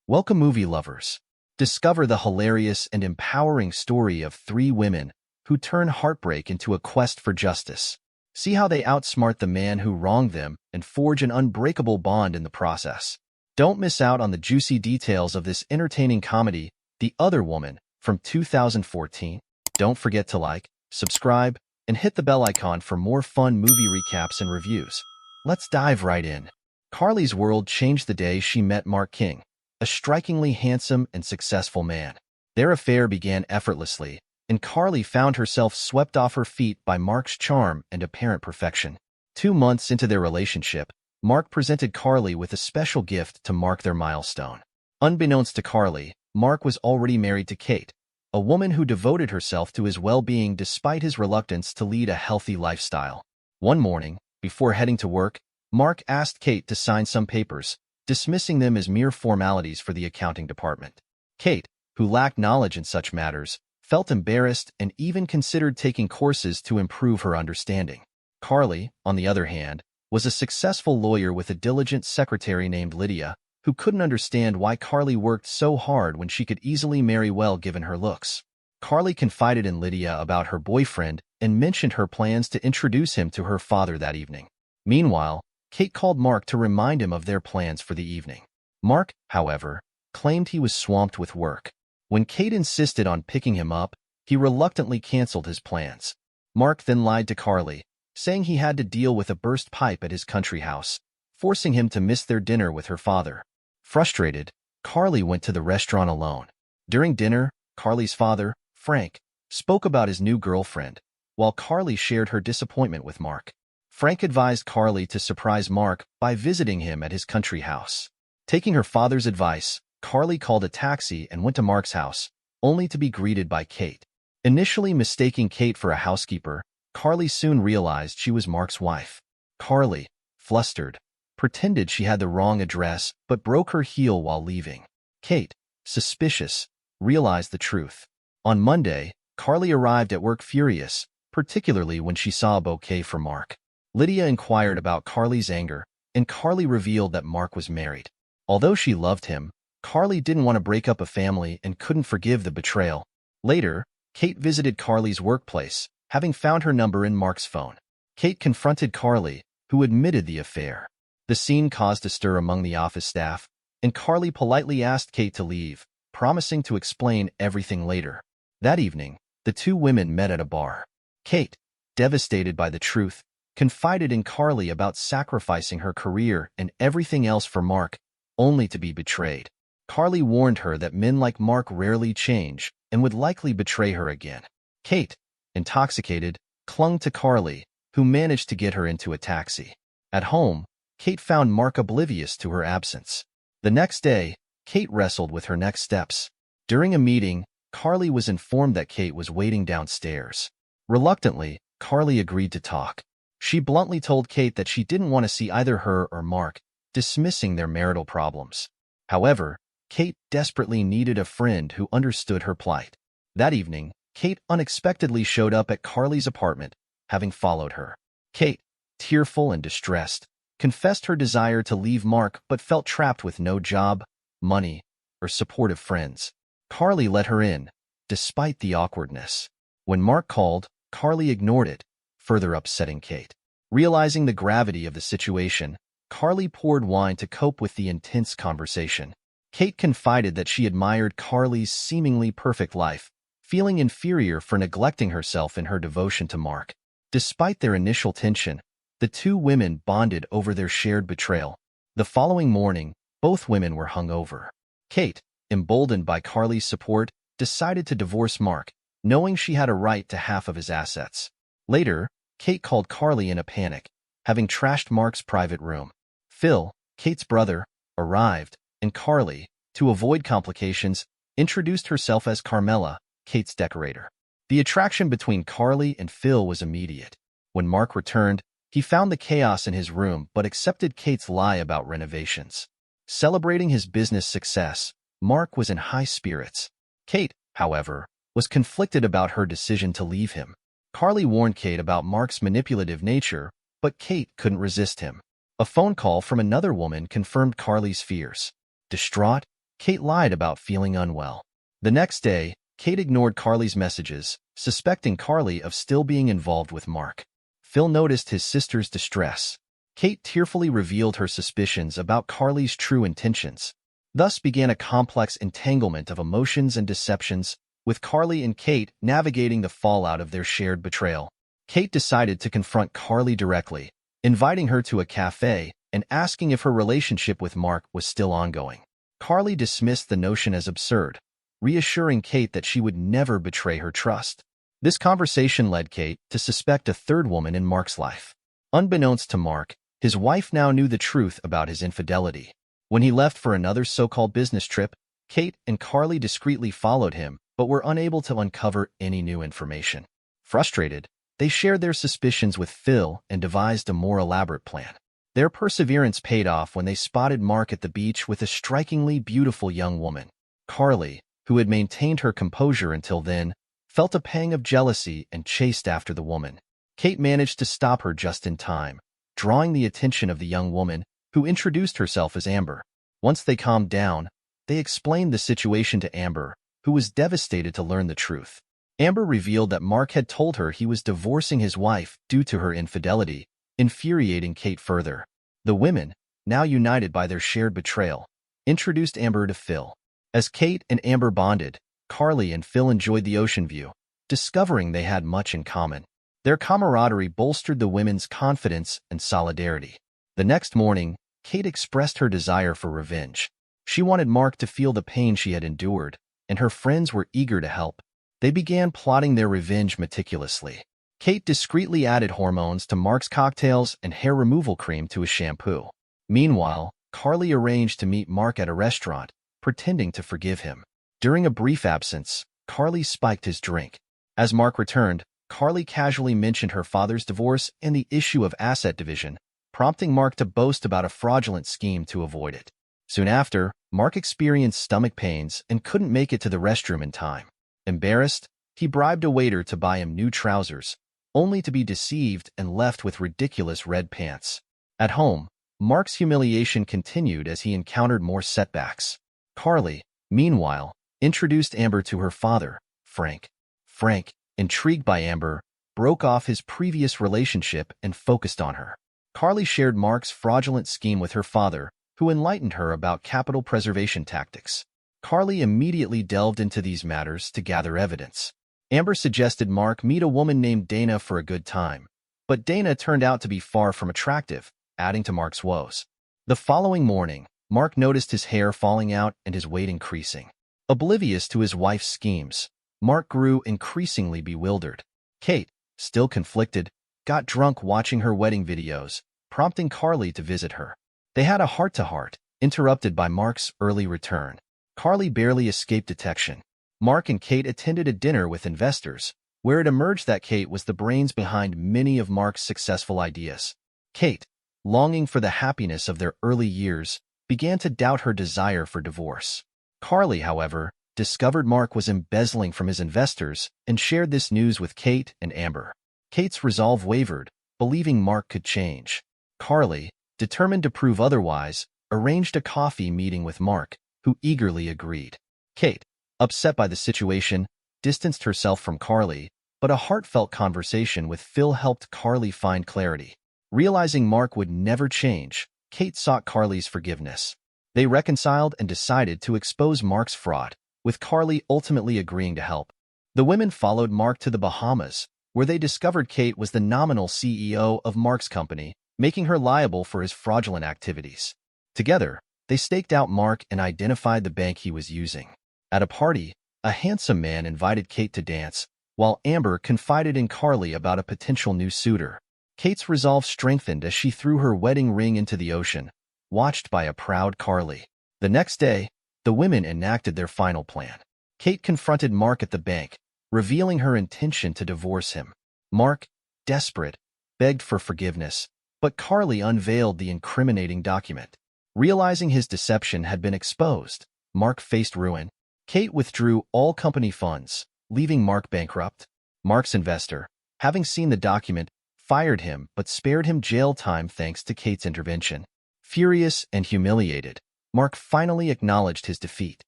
Welcome, movie lovers. Discover the hilarious and empowering story of three women who turn heartbreak into a quest for justice. See how they outsmart the man who wronged them and forge an unbreakable bond in the process. Don't miss out on the juicy details of this entertaining comedy, The Other Woman, from 2014. Don't forget to like, subscribe, and hit the bell icon for more fun movie recaps and reviews. Let's dive right in. Carly's world changed the day she met Mark King, a strikingly handsome and successful man. Their affair began effortlessly, and Carly found herself swept off her feet by Mark's charm and apparent perfection. 2 months into their relationship, Mark presented Carly with a special gift to mark their milestone. Unbeknownst to Carly, Mark was already married to Kate, a woman who devoted herself to his well-being despite his reluctance to lead a healthy lifestyle. One morning, before heading to work, Mark asked Kate to sign some papers, dismissing them as mere formalities for the accounting department. Kate, who lacked knowledge in such matters, felt embarrassed and even considered taking courses to improve her understanding. Carly, on the other hand, was a successful lawyer with a diligent secretary named Lydia, who couldn't understand why Carly worked so hard when she could easily marry well given her looks. Carly confided in Lydia about her boyfriend and mentioned her plans to introduce him to her father that evening. Meanwhile, Kate called Mark to remind him of their plans for the evening. Mark, however, claimed he was swamped with work. When Kate insisted on picking him up, he reluctantly canceled his plans. Mark then lied to Carly, saying he had to deal with a burst pipe at his country house, forcing him to miss their dinner with her father. Frustrated, Carly went to the restaurant alone. During dinner, Carly's father, Frank, spoke about his new girlfriend, while Carly shared her disappointment with Mark. Frank advised Carly to surprise Mark by visiting him at his country house. Taking her father's advice, Carly called a taxi and went to Mark's house, only to be greeted by Kate. Initially mistaking Kate for a housekeeper, Carly soon realized she was Mark's wife. Carly, flustered, pretended she had the wrong address but broke her heel while leaving. Kate, suspicious, realized the truth. On Monday, Carly arrived at work furious, particularly when she saw a bouquet for Mark. Lydia inquired about Carly's anger, and Carly revealed that Mark was married. Although she loved him, Carly didn't want to break up a family and couldn't forgive the betrayal. Later, Kate visited Carly's workplace, having found her number in Mark's phone. Kate confronted Carly, who admitted the affair. The scene caused a stir among the office staff, and Carly politely asked Kate to leave, promising to explain everything later. That evening, the two women met at a bar. Kate, devastated by the truth, confided in Carly about sacrificing her career and everything else for Mark, only to be betrayed. Carly warned her that men like Mark rarely change and would likely betray her again. Kate, intoxicated, clung to Carly, who managed to get her into a taxi. At home, Kate found Mark oblivious to her absence. The next day, Kate wrestled with her next steps. During a meeting, Carly was informed that Kate was waiting downstairs. Reluctantly, Carly agreed to talk. She bluntly told Kate that she didn't want to see either her or Mark, dismissing their marital problems. However, Kate desperately needed a friend who understood her plight. That evening, Kate unexpectedly showed up at Carly's apartment, having followed her. Kate, tearful and distressed, confessed her desire to leave Mark but felt trapped with no job, money, or supportive friends. Carly let her in, despite the awkwardness. When Mark called, Carly ignored it, further upsetting Kate. Realizing the gravity of the situation, Carly poured wine to cope with the intense conversation. Kate confided that she admired Carly's seemingly perfect life, feeling inferior for neglecting herself in her devotion to Mark. Despite their initial tension, the two women bonded over their shared betrayal. The following morning, both women were hungover. Kate, emboldened by Carly's support, decided to divorce Mark, knowing she had a right to half of his assets. Later, Kate called Carly in a panic, having trashed Mark's private room. Phil, Kate's brother, arrived, and Carly, to avoid complications, introduced herself as Carmela, Kate's decorator. The attraction between Carly and Phil was immediate. When Mark returned, he found the chaos in his room but accepted Kate's lie about renovations. Celebrating his business success, Mark was in high spirits. Kate, however, was conflicted about her decision to leave him. Carly warned Kate about Mark's manipulative nature, but Kate couldn't resist him. A phone call from another woman confirmed Carly's fears. Distraught, Kate lied about feeling unwell. The next day, Kate ignored Carly's messages, suspecting Carly of still being involved with Mark. Phil noticed his sister's distress. Kate tearfully revealed her suspicions about Carly's true intentions. Thus began a complex entanglement of emotions and deceptions, with Carly and Kate navigating the fallout of their shared betrayal. Kate decided to confront Carly directly, inviting her to a cafe and asking if her relationship with Mark was still ongoing. Carly dismissed the notion as absurd, reassuring Kate that she would never betray her trust. This conversation led Kate to suspect a third woman in Mark's life. Unbeknownst to Mark, his wife now knew the truth about his infidelity. When he left for another so-called business trip, Kate and Carly discreetly followed him, but were unable to uncover any new information. Frustrated, they shared their suspicions with Phil and devised a more elaborate plan. Their perseverance paid off when they spotted Mark at the beach with a strikingly beautiful young woman. Carly, who had maintained her composure until then, felt a pang of jealousy and chased after the woman. Kate managed to stop her just in time, drawing the attention of the young woman, who introduced herself as Amber. Once they calmed down, they explained the situation to Amber, who was devastated to learn the truth. Amber revealed that Mark had told her he was divorcing his wife due to her infidelity, infuriating Kate further. The women, now united by their shared betrayal, introduced Amber to Phil. As Kate and Amber bonded, Carly and Phil enjoyed the ocean view, discovering they had much in common. Their camaraderie bolstered the women's confidence and solidarity. The next morning, Kate expressed her desire for revenge. She wanted Mark to feel the pain she had endured, and her friends were eager to help. They began plotting their revenge meticulously. Kate discreetly added hormones to Mark's cocktails and hair removal cream to his shampoo. Meanwhile, Carly arranged to meet Mark at a restaurant, pretending to forgive him. During a brief absence, Carly spiked his drink. As Mark returned, Carly casually mentioned her father's divorce and the issue of asset division, prompting Mark to boast about a fraudulent scheme to avoid it. Soon after, Mark experienced stomach pains and couldn't make it to the restroom in time. Embarrassed, he bribed a waiter to buy him new trousers, only to be deceived and left with ridiculous red pants. At home, Mark's humiliation continued as he encountered more setbacks. Carly, meanwhile, introduced Amber to her father, Frank. Frank, intrigued by Amber, broke off his previous relationship and focused on her. Carly shared Mark's fraudulent scheme with her father, who enlightened her about capital preservation tactics. Carly immediately delved into these matters to gather evidence. Amber suggested Mark meet a woman named Dana for a good time, but Dana turned out to be far from attractive, adding to Mark's woes. The following morning, Mark noticed his hair falling out and his weight increasing. Oblivious to his wife's schemes, Mark grew increasingly bewildered. Kate, still conflicted, got drunk watching her wedding videos, prompting Carly to visit her. They had a heart-to-heart, interrupted by Mark's early return. Carly barely escaped detection. Mark and Kate attended a dinner with investors, where it emerged that Kate was the brains behind many of Mark's successful ideas. Kate, longing for the happiness of their early years, began to doubt her desire for divorce. Carly, however, discovered Mark was embezzling from his investors and shared this news with Kate and Amber. Kate's resolve wavered, believing Mark could change. Carly, determined to prove otherwise, arranged a coffee meeting with Mark, who eagerly agreed. Kate, upset by the situation, distanced herself from Carly, but a heartfelt conversation with Phil helped Carly find clarity. Realizing Mark would never change, Kate sought Carly's forgiveness. They reconciled and decided to expose Mark's fraud, with Carly ultimately agreeing to help. The women followed Mark to the Bahamas, where they discovered Kate was the nominal CEO of Mark's company, making her liable for his fraudulent activities. Together, they staked out Mark and identified the bank he was using. At a party, a handsome man invited Kate to dance, while Amber confided in Carly about a potential new suitor. Kate's resolve strengthened as she threw her wedding ring into the ocean, watched by a proud Carly. The next day, the women enacted their final plan. Kate confronted Mark at the bank, revealing her intention to divorce him. Mark, desperate, begged for forgiveness, but Carly unveiled the incriminating document. Realizing his deception had been exposed, Mark faced ruin. Kate withdrew all company funds, leaving Mark bankrupt. Mark's investor, having seen the document, fired him but spared him jail time thanks to Kate's intervention. Furious and humiliated, Mark finally acknowledged his defeat.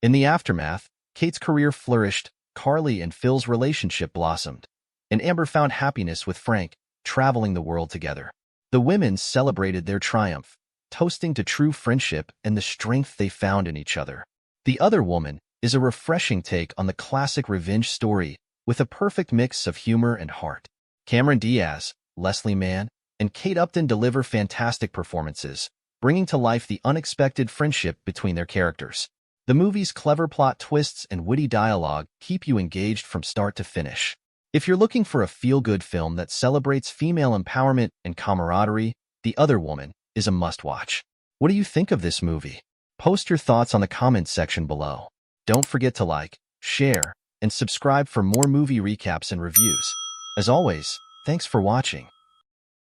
In the aftermath, Kate's career flourished, Carly and Phil's relationship blossomed, and Amber found happiness with Frank, traveling the world together. The women celebrated their triumph, toasting to true friendship and the strength they found in each other. The Other Woman is a refreshing take on the classic revenge story with a perfect mix of humor and heart. Cameron Diaz, Leslie Mann, and Kate Upton deliver fantastic performances, bringing to life the unexpected friendship between their characters. The movie's clever plot twists and witty dialogue keep you engaged from start to finish. If you're looking for a feel-good film that celebrates female empowerment and camaraderie, The Other Woman is a must-watch. What do you think of this movie? Post your thoughts on the comments section below. Don't forget to like, share, and subscribe for more movie recaps and reviews. As always, thanks for watching.